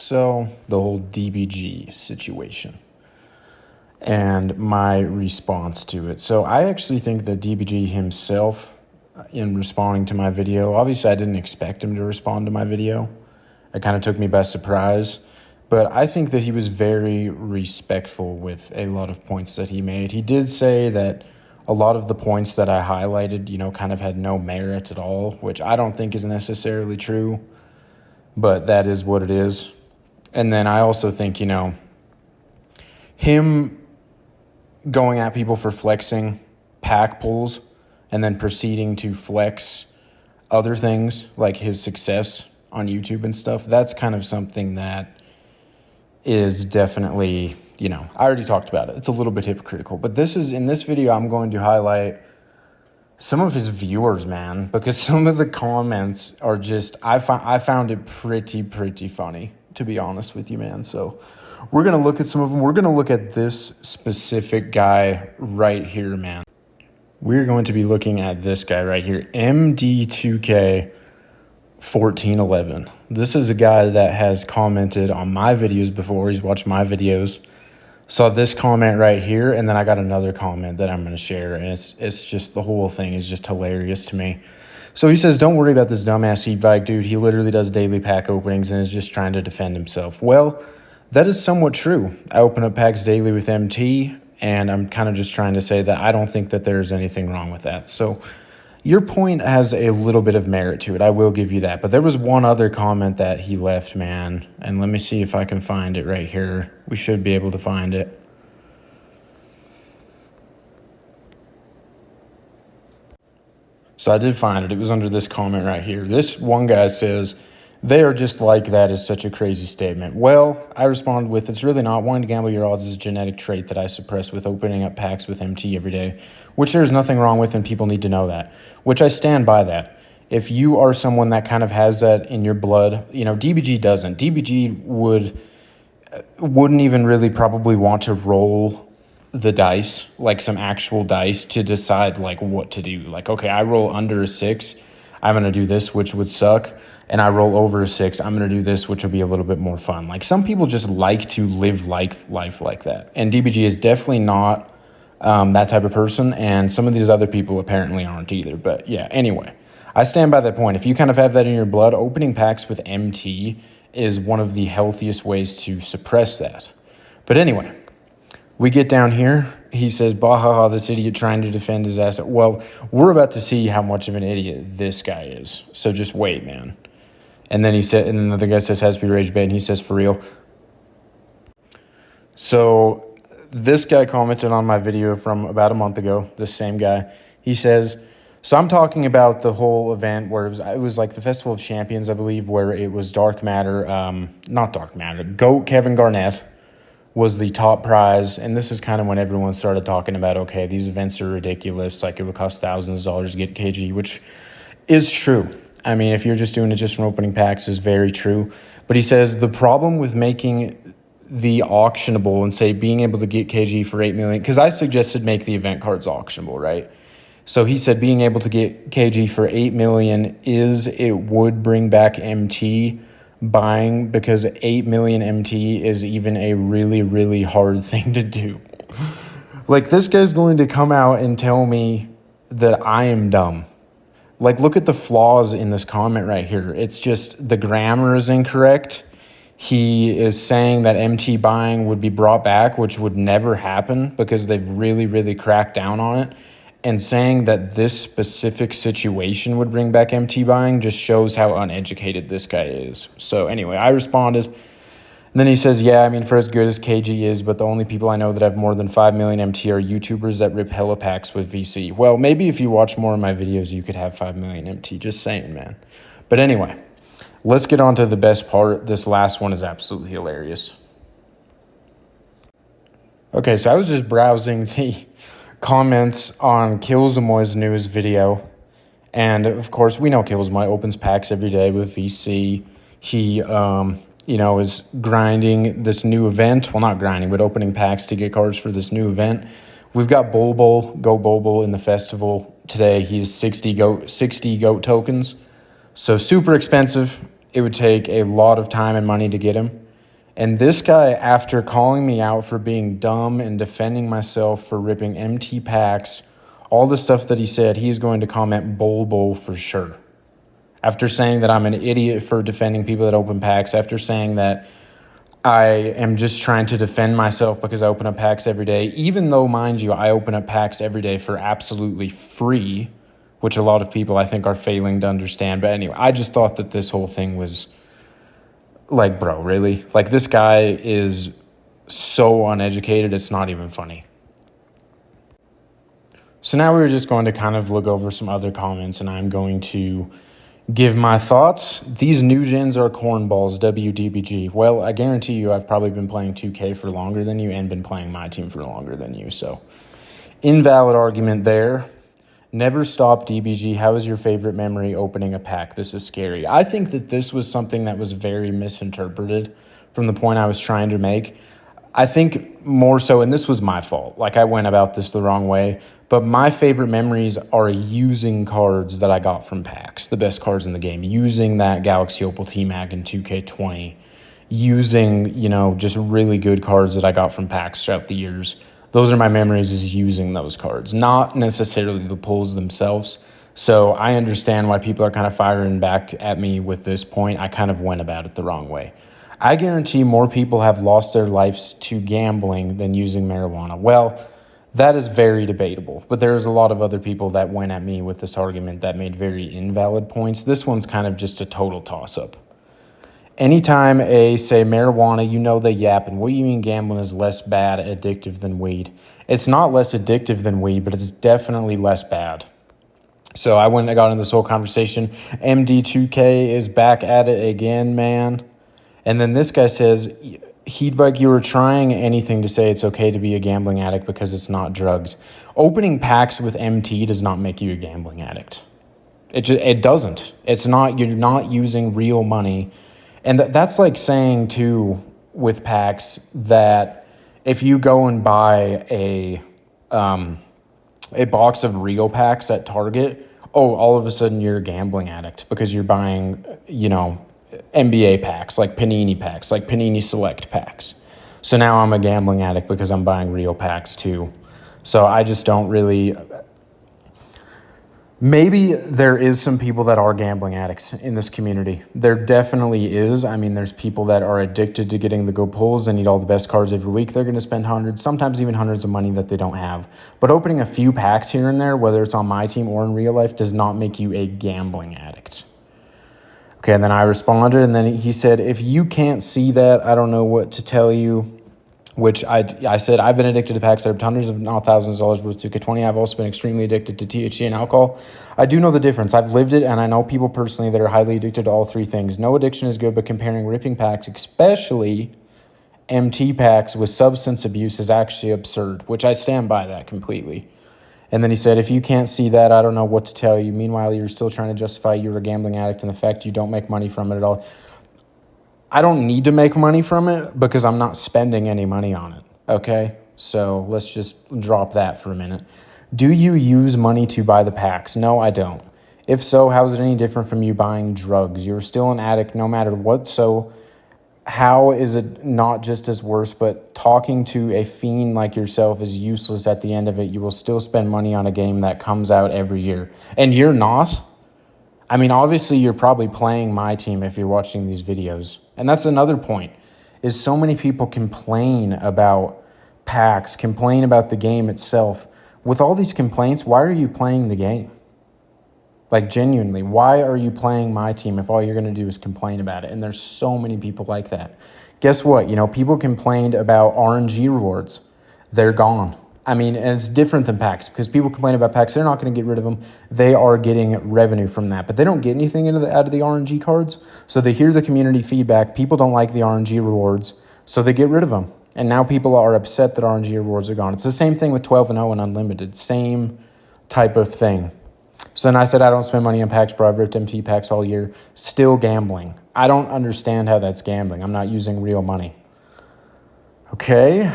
So the whole DBG situation and my response to it. So I actually think that DBG himself, in responding to my video, obviously I didn't expect him to respond to my video. It kind of took me by surprise. But I think that he was very respectful with a lot of points that he made. He did say that a lot of the points that I highlighted, kind of had no merit at all, which I don't think is necessarily true, but that is what it is. And then I also think, him going at people for flexing pack pulls and then proceeding to flex other things like his success on YouTube and stuff, that's kind of something that is definitely, I already talked about it. It's a little bit hypocritical. But in this video, I'm going to highlight some of his viewers, man, because some of the comments are just, I found it pretty funny, to be honest with you, man. So we're going to look at some of them. We're going to look at this specific guy right here, man. We're going to be looking at this guy right here, MD2K 1411. This is a guy that has commented on my videos before. He's watched my videos. Saw this comment right here, and then I got another comment that I'm going to share, and it's just, the whole thing is just hilarious to me. So he says, "Don't worry about this dumbass Heat dude. He literally does daily pack openings and is just trying to defend himself." Well, that is somewhat true. I open up packs daily with MT, and I'm kind of just trying to say that I don't think that there's anything wrong with that. So your point has a little bit of merit to it. I will give you that. But there was one other comment that he left, man. And let me see if I can find it right here. We should be able to find it. So I did find it. It was under this comment right here. This one guy says, "They are just like that" is such a crazy statement. Well, I responded with, "It's really not. Wanting to gamble your odds is a genetic trait that I suppress with opening up packs with MT every day, which there's nothing wrong with, and people need to know that," which I stand by that. If you are someone that kind of has that in your blood, DBG doesn't. DBG wouldn't even really probably want to roll the dice, like some actual dice, to decide like what to do. Like, okay, I roll under a 6, I'm going to do this, which would suck. And I roll over a 6, I'm going to do this, which will be a little bit more fun. Like, some people just like to live life like that. And DBG is definitely not that type of person. And some of these other people apparently aren't either. But yeah, anyway, I stand by that point. If you kind of have that in your blood, opening packs with MT is one of the healthiest ways to suppress that. But anyway, we get down here. He says, "Bahaha, this idiot trying to defend his asset." Well, we're about to see how much of an idiot this guy is. So just wait, man. And then and then the guy says, "Has to be rage bait," and he says, "For real." So this guy commented on my video from about a month ago, the same guy. He says, "So I'm talking about the whole event where it was like the Festival of Champions, I believe, where it was Dark Matter, not Dark Matter, GOAT Kevin Garnett was the top prize." And this is kind of when everyone started talking about, okay, these events are ridiculous. Like, it would cost thousands of dollars to get KG, which is true. I mean, if you're just doing it just from opening packs, is very true. But he says the problem with making the auctionable and say being able to get KG for 8 million, because I suggested make the event cards auctionable, right? So he said being able to get KG for 8 million it would bring back MT buying, because 8 million MT is even a really, really hard thing to do. Like, this guy's going to come out and tell me that I am dumb. Like, look at the flaws in this comment right here. It's just the grammar is incorrect. He is saying that MT buying would be brought back, which would never happen because they've really, really cracked down on it. And saying that this specific situation would bring back MT buying just shows how uneducated this guy is. So anyway, I responded. And then he says, "Yeah, I mean, for as good as KG is, but the only people I know that have more than 5 million MT are YouTubers that rip hella packs with VC." Well, maybe if you watch more of my videos, you could have 5 million MT. Just saying, man. But anyway, let's get on to the best part. This last one is absolutely hilarious. Okay, so I was just browsing the comments on Killzamoy's newest video. And of course, we know Killzamoy opens packs every day with VC. He, is grinding this new event. Well, not grinding, but opening packs to get cards for this new event. We've got Go Bulbul in the festival today. He's 60 goat tokens. So super expensive. It would take a lot of time and money to get him. And this guy, after calling me out for being dumb and defending myself for ripping MT packs, all the stuff that he said, he's going to comment Bulbo for sure. After saying that I'm an idiot for defending people that open packs, after saying that I am just trying to defend myself because I open up packs every day, even though, mind you, I open up packs every day for absolutely free, which a lot of people I think are failing to understand. But anyway, I just thought that this whole thing was like, bro, really? Like, this guy is so uneducated, it's not even funny. So now we're just going to kind of look over some other comments, and I'm going to give my thoughts. These new gens are cornballs, WDBG. Well, I guarantee you I've probably been playing 2K for longer than you and been playing Myteam for longer than you. So, invalid argument there. Never stop, DBG. How is your favorite memory opening a pack? This is scary. I think that this was something that was very misinterpreted from the point I was trying to make. I think more so, and this was my fault, like I went about this the wrong way, but my favorite memories are using cards that I got from packs, the best cards in the game, using that Galaxy Opal T-Mag in 2K20, using, just really good cards that I got from packs throughout the years. Those are my memories, is using those cards, not necessarily the pulls themselves. So I understand why people are kind of firing back at me with this point. I kind of went about it the wrong way. I guarantee more people have lost their lives to gambling than using marijuana. Well, that is very debatable, but there's a lot of other people that went at me with this argument that made very invalid points. This one's kind of just a total toss-up. Anytime say marijuana, they yap, and what you mean gambling is less bad, addictive than weed. It's not less addictive than weed, but it's definitely less bad. So I went and got into this whole conversation. MD2K is back at it again, man. And then this guy says, he'd like you were trying anything to say it's okay to be a gambling addict because it's not drugs. Opening packs with MT does not make you a gambling addict. It doesn't. It's not. You're not using real money. And that's like saying, too, with packs, that if you go and buy a box of real packs at Target, all of a sudden you're a gambling addict because you're buying, NBA packs, like Panini packs, like Panini Select packs. So now I'm a gambling addict because I'm buying real packs, too. So I just don't really... Maybe there is some people that are gambling addicts in this community. There definitely is. I mean, there's people that are addicted to getting the good pulls. They need all the best cards every week. They're going to spend hundreds, sometimes even hundreds of money that they don't have. But opening a few packs here and there, whether it's on Myteam or in real life, does not make you a gambling addict. Okay, and then I responded, and then he said, if you can't see that, I don't know what to tell you. Which I said, I've been addicted to packs. I've ripped hundreds of, not thousands of dollars worth of 2K20. I've also been extremely addicted to THC and alcohol. I do know the difference. I've lived it, and I know people personally that are highly addicted to all three things. No addiction is good, but comparing ripping packs, especially MT packs, with substance abuse is actually absurd, which I stand by that completely. And then he said, if you can't see that, I don't know what to tell you. Meanwhile, you're still trying to justify you're a gambling addict and the fact you don't make money from it at all. I don't need to make money from it because I'm not spending any money on it, okay? So let's just drop that for a minute. Do you use money to buy the packs? No, I don't. If so, how is it any different from you buying drugs? You're still an addict no matter what, so how is it not just as worse, but talking to a fiend like yourself is useless at the end of it. You will still spend money on a game that comes out every year. And you're not. I mean, obviously, you're probably playing Myteam if you're watching these videos. And that's another point, is so many people complain about packs, complain about the game itself. With all these complaints, why are you playing the game? Like, genuinely, why are you playing Myteam if all you're going to do is complain about it? And there's so many people like that. Guess what? People complained about RNG rewards. They're gone. I mean, and it's different than packs because people complain about packs. They're not going to get rid of them. They are getting revenue from that, but they don't get anything out of the RNG cards. So they hear the community feedback. People don't like the RNG rewards, so they get rid of them. And now people are upset that RNG rewards are gone. It's the same thing with 12 and 0 and Unlimited. Same type of thing. So then I said, I don't spend money on packs, bro. I've ripped MT packs all year. Still gambling. I don't understand how that's gambling. I'm not using real money. Okay.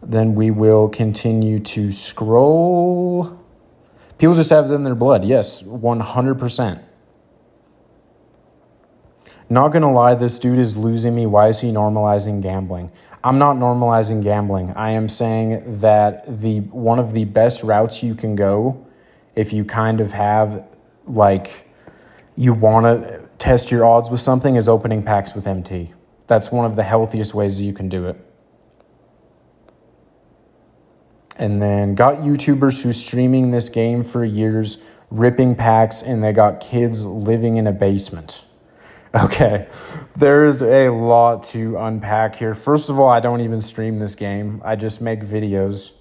Then we will continue to scroll. People just have it in their blood. Yes, 100%. Not gonna lie, this dude is losing me. Why is he normalizing gambling? I'm not normalizing gambling. I am saying that one of the best routes you can go if you kind of have, like, you want to test your odds with something is opening packs with MT. That's one of the healthiest ways that you can do it. And then got YouTubers who's streaming this game for years, ripping packs, and they got kids living in a basement. Okay, there's a lot to unpack here. First of all, I don't even stream this game. I just make videos.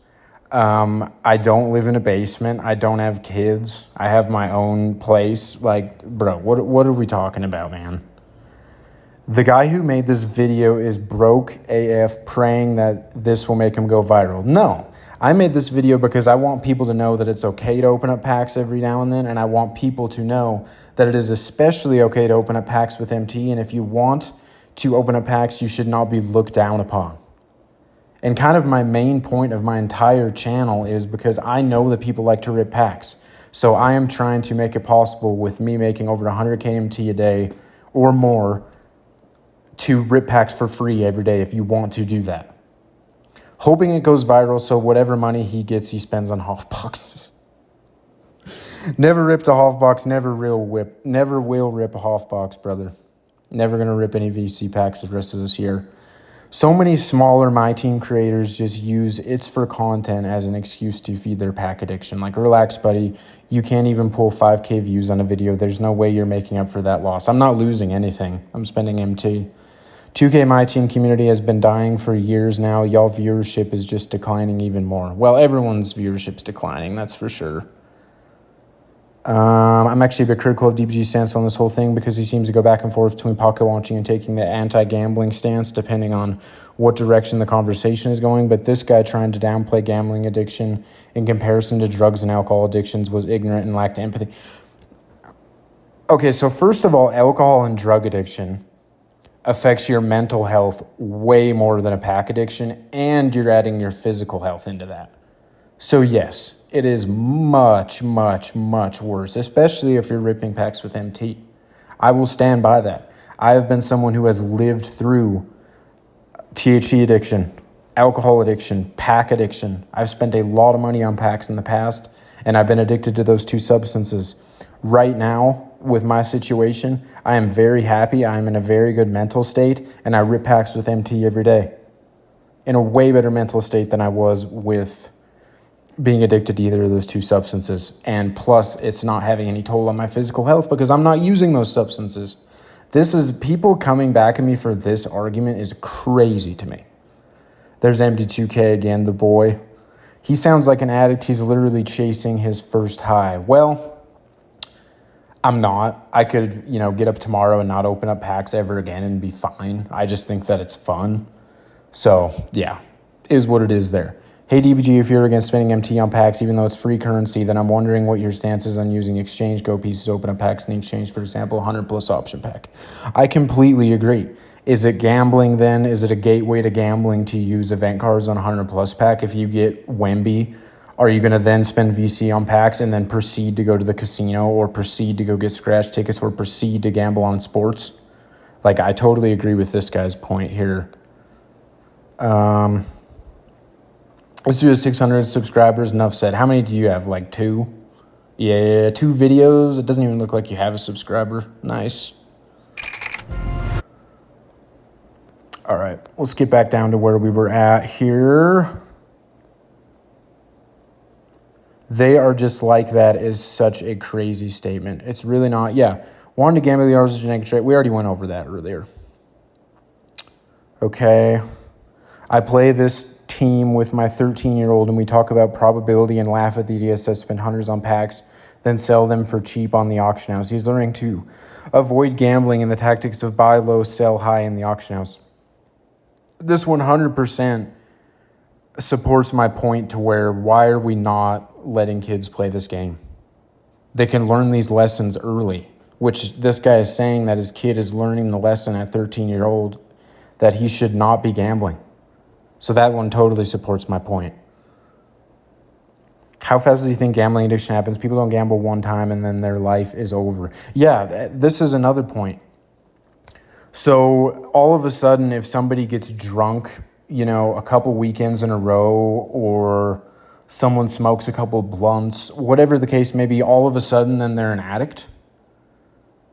I don't live in a basement. I don't have kids. I have my own place. Like, bro, what are we talking about, man? The guy who made this video is broke AF, praying that this will make him go viral. No, I made this video because I want people to know that it's okay to open up packs every now and then, and I want people to know that it is especially okay to open up packs with MT, and if you want to open up packs, you should not be looked down upon. And kind of my main point of my entire channel is because I know that people like to rip packs. So I am trying to make it possible with me making over 100K MT a day or more to rip packs for free every day if you want to do that. Hoping it goes viral so whatever money he gets, he spends on half boxes. Never ripped a half box, never will rip a half box, brother. Never gonna rip any VC packs the rest of this year. So many smaller Myteam creators just use it's for content as an excuse to feed their pack addiction. Like, relax, buddy. You can't even pull 5K views on a video. There's no way you're making up for that loss. I'm not losing anything. I'm spending MT. 2K Myteam community has been dying for years now. Y'all viewership is just declining even more. Well, everyone's viewership's declining, that's for sure. I'm actually a bit critical of DBG's stance on this whole thing because he seems to go back and forth between pocket watching and taking the anti-gambling stance depending on what direction the conversation is going. But this guy trying to downplay gambling addiction in comparison to drugs and alcohol addictions was ignorant and lacked empathy. Okay, so first of all, alcohol and drug addiction affects your mental health way more than a pack addiction, and you're adding your physical health into that. So yes, it is much, much, much worse, especially if you're ripping packs with MT. I will stand by that. I have been someone who has lived through THC addiction, alcohol addiction, pack addiction. I've spent a lot of money on packs in the past, and I've been addicted to those two substances. Right now, with my situation, I am very happy. I'm in a very good mental state, and I rip packs with MT every day in a way better mental state than I was with being addicted to either of those two substances. And plus, it's not having any toll on my physical health because I'm not using those substances. This is, people coming back at me for this argument is crazy to me. There's MD2K again, the boy. He sounds like an addict. He's literally chasing his first high. Well, I'm not. I could, get up tomorrow and not open up packs ever again and be fine. I just think that it's fun. So, yeah, is what it is there. Hey, DBG, if you're against spending MT on packs, even though it's free currency, then I'm wondering what your stance is on using exchange go pieces to open up packs in exchange, for example, 100 plus option pack. I completely agree. Is it gambling then? Is it a gateway to gambling to use event cards on 100 plus pack? If you get Wemby, are you going to then spend VC on packs and then proceed to go to the casino or proceed to go get scratch tickets or proceed to gamble on sports? Like, I totally agree with this guy's point here. Let's do a 600 subscribers. Enough said. How many do you have? Like 2? Yeah, 2 videos. It doesn't even look like you have a subscriber. Nice. All right, let's get back down to where we were at here. They are just like that is such a crazy statement. It's really not. Yeah, wanting to gamble the hours of genetic trait. We already went over that earlier. Okay. I play this team with my 13-year-old and we talk about probability and laugh at the idiots that spend hundreds on packs, then sell them for cheap on the auction house. He's learning to avoid gambling and the tactics of buy low, sell high in the auction house. This 100% supports my point to where why are we not letting kids play this game? They can learn these lessons early, which this guy is saying that his kid is learning the lesson at 13-year-old that he should not be gambling. So that one totally supports my point. How fast do you think gambling addiction happens? People don't gamble one time and then their life is over. Yeah, this is another point. So all of a sudden, if somebody gets drunk, a couple weekends in a row, or someone smokes a couple blunts, whatever the case may be, all of a sudden, then they're an addict.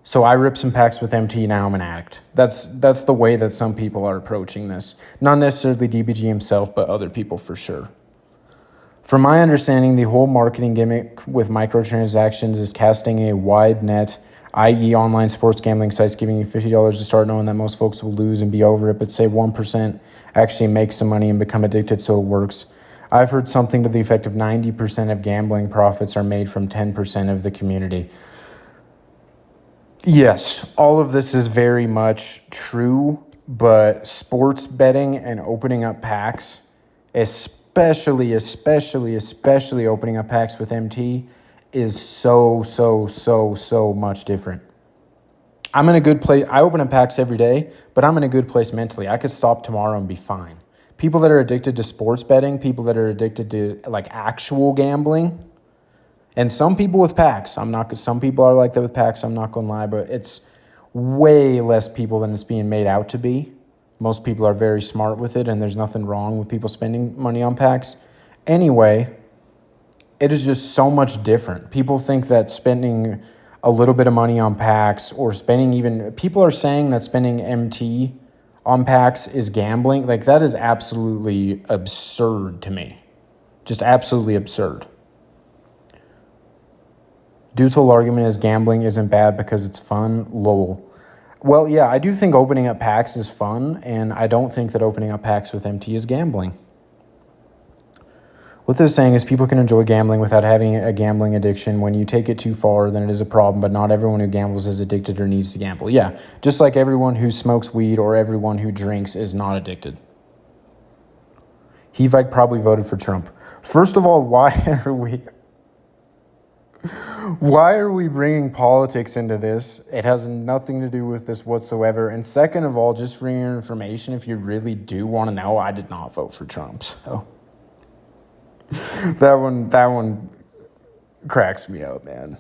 So I rip some packs with MT, now I'm an addict. That's the way that some people are approaching this. Not necessarily DBG himself, but other people for sure. From my understanding, the whole marketing gimmick with microtransactions is casting a wide net, i.e. online sports gambling sites giving you $50 to start, knowing that most folks will lose and be over it, but say 1% actually make some money and become addicted, so it works. I've heard something to the effect of 90% of gambling profits are made from 10% of the community. Yes, all of this is very much true, but sports betting and opening up packs, especially opening up packs with MT, is so much different. I'm in a good place. I open up packs every day, but I'm in a good place mentally. I could stop tomorrow and be fine. People that are addicted to sports betting, people that are addicted to like actual gambling, and some people with packs. Some people are like that with packs. I'm not gonna lie, but it's way less people than it's being made out to be. Most people are very smart with it, and there's nothing wrong with people spending money on packs. Anyway, it is just so much different. People think that spending a little bit of money on packs, or people are saying that spending MT on packs is gambling. Like, that is absolutely absurd to me. Just absolutely absurd. Dude's whole argument is gambling isn't bad because it's fun. Lol. Well, yeah, I do think opening up packs is fun, and I don't think that opening up packs with MT is gambling. What they're saying is people can enjoy gambling without having a gambling addiction. When you take it too far, then it is a problem, but not everyone who gambles is addicted or needs to gamble. Yeah, just like everyone who smokes weed or everyone who drinks is not addicted. Hevike probably voted for Trump. First of all, why are we bringing politics into this? It has nothing to do with this whatsoever. And second of all, just for your information, if you really do want to know, I did not vote for Trump. So that one cracks me up, man.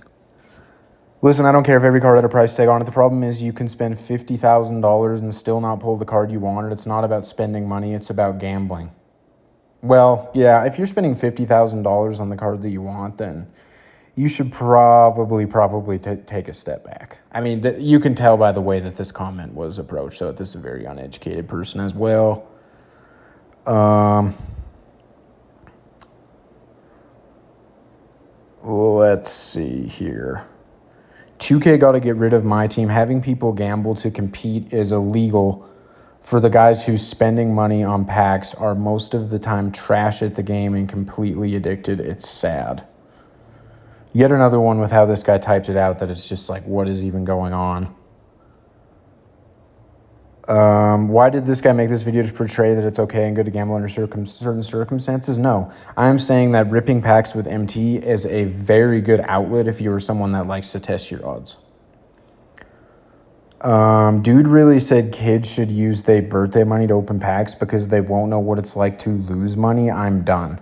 Listen, I don't care if every card had a price tag on it. The problem is you can spend $50,000 and still not pull the card you wanted. It's not about spending money. It's about gambling. Well, yeah, if you're spending $50,000 on the card that you want, then you should probably take a step back. I mean, you can tell by the way that this comment was approached, so this is a very uneducated person as well. Let's see here. 2K got to get rid of Myteam. Having people gamble to compete is illegal. For the guys who's spending money on packs are most of the time trash at the game and completely addicted. It's sad. Yet another one with how this guy typed it out that it's just like, what is even going on? Why did this guy make this video to portray that it's okay and good to gamble under certain circumstances? No. I'm saying that ripping packs with MT is a very good outlet if you're someone that likes to test your odds. Dude really said kids should use their birthday money to open packs because they won't know what it's like to lose money. I'm done.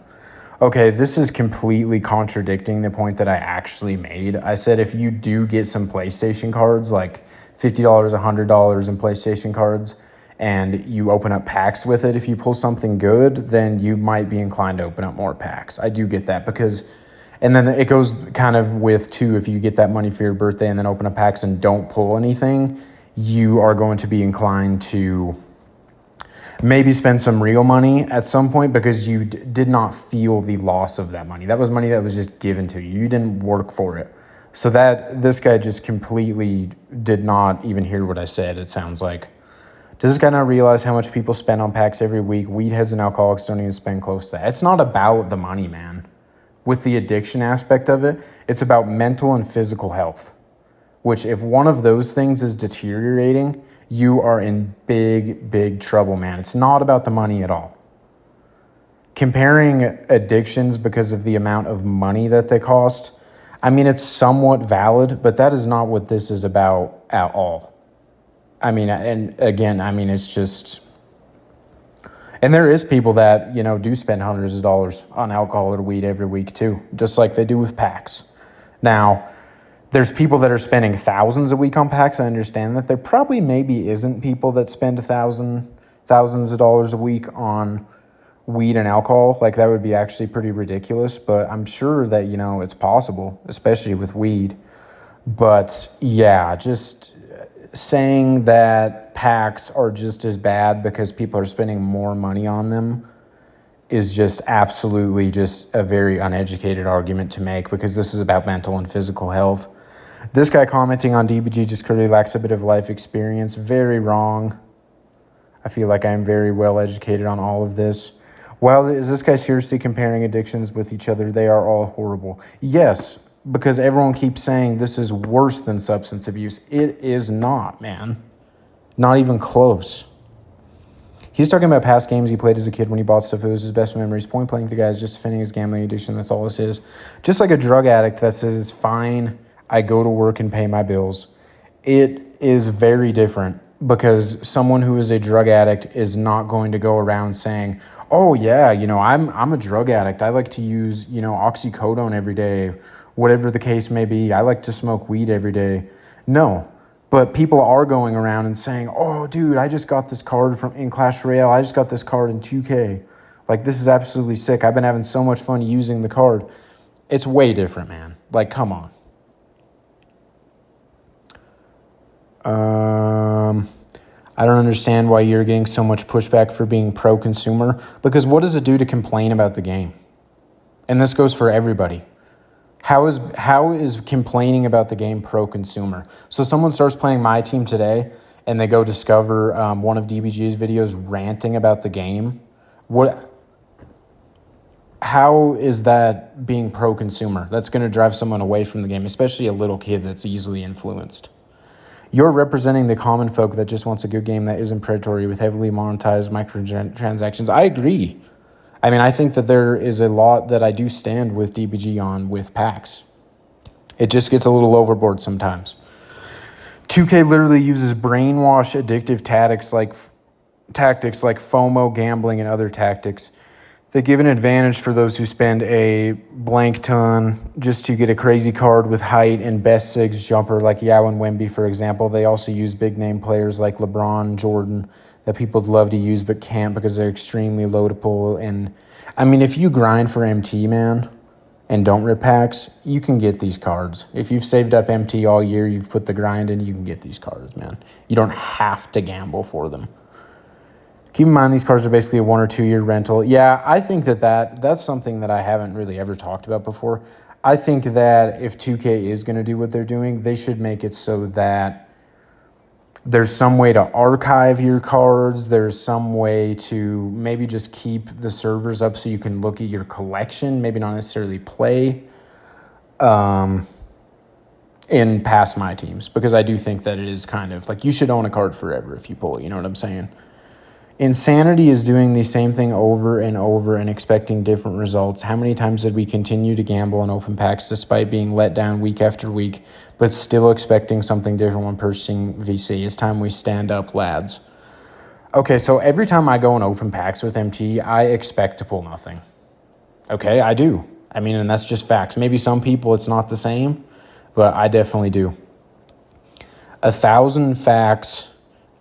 Okay, this is completely contradicting the point that I actually made. I said if you do get some PlayStation cards, like $50, $100 in PlayStation cards, and you open up packs with it, if you pull something good, then you might be inclined to open up more packs. I do get that and then it goes kind of with, too, if you get that money for your birthday and then open up packs and don't pull anything, you are going to be inclined to maybe spend some real money at some point because you did not feel the loss of that money. That was money that was just given to you. You didn't work for it. So this guy just completely did not even hear what I said, it sounds like. Does this guy not realize how much people spend on packs every week? Weed heads and alcoholics don't even spend close to that. It's not about the money, man. With the addiction aspect of it, it's about mental and physical health, which if one of those things is deteriorating, you are in big trouble, man. It's not about the money at all. Comparing addictions because of the amount of money that they cost, I mean, it's somewhat valid, but that is not what this is about at all. I mean, and again, I mean, it's just, and there is people that, do spend hundreds of dollars on alcohol or weed every week too, just like they do with packs. Now, There's people that are spending thousands a week on packs. I understand that. There probably maybe isn't people that spend thousands of dollars a week on weed and alcohol. Like, that would be actually pretty ridiculous, but I'm sure that, it's possible, especially with weed. But yeah, just saying that packs are just as bad because people are spending more money on them is just absolutely just a very uneducated argument to make, because this is about mental and physical health. This guy commenting on DBG just clearly lacks a bit of life experience. Very wrong. I feel like I'm very well educated on all of this. Well, is this guy seriously comparing addictions with each other? They are all horrible. Yes, because everyone keeps saying this is worse than substance abuse. It is not, man. Not even close. He's talking about past games he played as a kid when he bought stuff. It was his best memories. Point blank, the guy's just defending his gambling addiction. That's all this is. Just like a drug addict that says, it's fine, I go to work and pay my bills. It is very different, because someone who is a drug addict is not going to go around saying, oh, yeah, I'm a drug addict. I like to use, oxycodone every day, whatever the case may be. I like to smoke weed every day. No. But people are going around and saying, oh, dude, I just got this card in Clash Royale. I just got this card in 2K. Like, this is absolutely sick. I've been having so much fun using the card. It's way different, man. Like, come on. I don't understand why you're getting so much pushback for being pro-consumer. Because what does it do to complain about the game? And this goes for everybody. How is complaining about the game pro-consumer? So someone starts playing Myteam today, and they go discover one of DBG's videos ranting about the game. How is that being pro-consumer? That's going to drive someone away from the game, especially a little kid that's easily influenced. You're representing the common folk that just wants a good game that isn't predatory with heavily monetized microtransactions. I agree. I mean, I think that there is a lot that I do stand with DBG on with packs. It just gets a little overboard sometimes. 2K literally uses brainwash addictive tactics like FOMO, gambling, and other tactics. They give an advantage for those who spend a blank ton just to get a crazy card with height and best SIGs jumper like Yao and Wemby, for example. They also use big name players like LeBron, Jordan, that people love to use but can't because they're extremely low to pull. And I mean, if you grind for MT, man, and don't rip packs, you can get these cards. If you've saved up MT all year, you've put the grind in, you can get these cards, man. You don't have to gamble for them. Keep in mind, these cards are basically a 1 or 2 year rental. Yeah, I think that's something that I haven't really ever talked about before. I think that if 2K is going to do what they're doing, they should make it so that there's some way to archive your cards. There's some way to maybe just keep the servers up so you can look at your collection, maybe not necessarily play in past Myteams, because I do think that it is kind of like you should own a card forever if you pull it. You know what I'm saying? Insanity is doing the same thing over and over and expecting different results. How many times did we continue to gamble and open packs despite being let down week after week, but still expecting something different when purchasing VC? It's time we stand up, lads. Okay, so every time I go and open packs with MT, I expect to pull nothing. Okay, I do. I mean, and that's just facts. Maybe some people it's not the same, but I definitely do. 1,000 facts.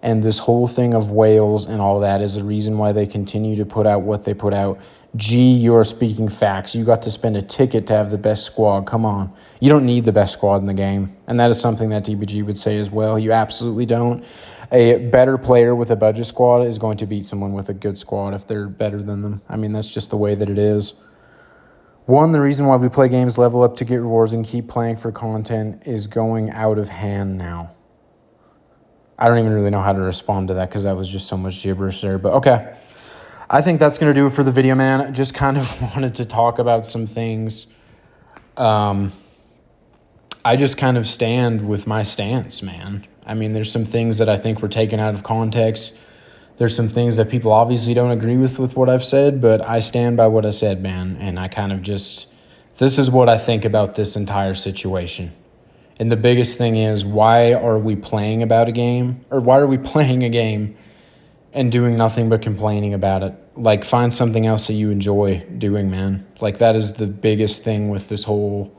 And this whole thing of whales and all that is the reason why they continue to put out what they put out. Gee, you're speaking facts. You got to spend a ticket to have the best squad. Come on. You don't need the best squad in the game. And that is something that DBG would say as well. You absolutely don't. A better player with a budget squad is going to beat someone with a good squad if they're better than them. I mean, that's just the way that it is. One, the reason why we play games level up to get rewards and keep playing for content is going out of hand now. I don't even really know how to respond to that because that was just so much gibberish there. But okay, I think that's going to do it for the video, man. I just kind of wanted to talk about some things. I just kind of stand with my stance, man. I mean, there's some things that I think were taken out of context. There's some things that people obviously don't agree with what I've said, but I stand by what I said, man. And I kind of just, this is what I think about this entire situation. And the biggest thing is, why are we playing about a game? Or why are we playing a game and doing nothing but complaining about it? Like, find something else that you enjoy doing, man. Like, that is the biggest thing with this whole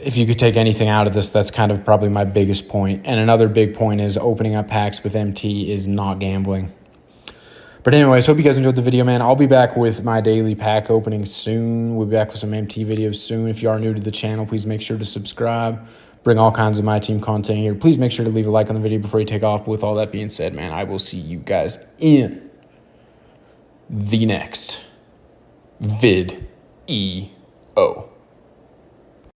if you could take anything out of this, that's kind of probably my biggest point. And another big point is opening up packs with MT is not gambling. But anyways, hope you guys enjoyed the video, man. I'll be back with my daily pack opening soon. We'll be back with some MT videos soon. If you are new to the channel, please make sure to subscribe. Bring all kinds of my team content here. Please make sure to leave a like on the video before you take off. But with all that being said, man, I will see you guys in the next video.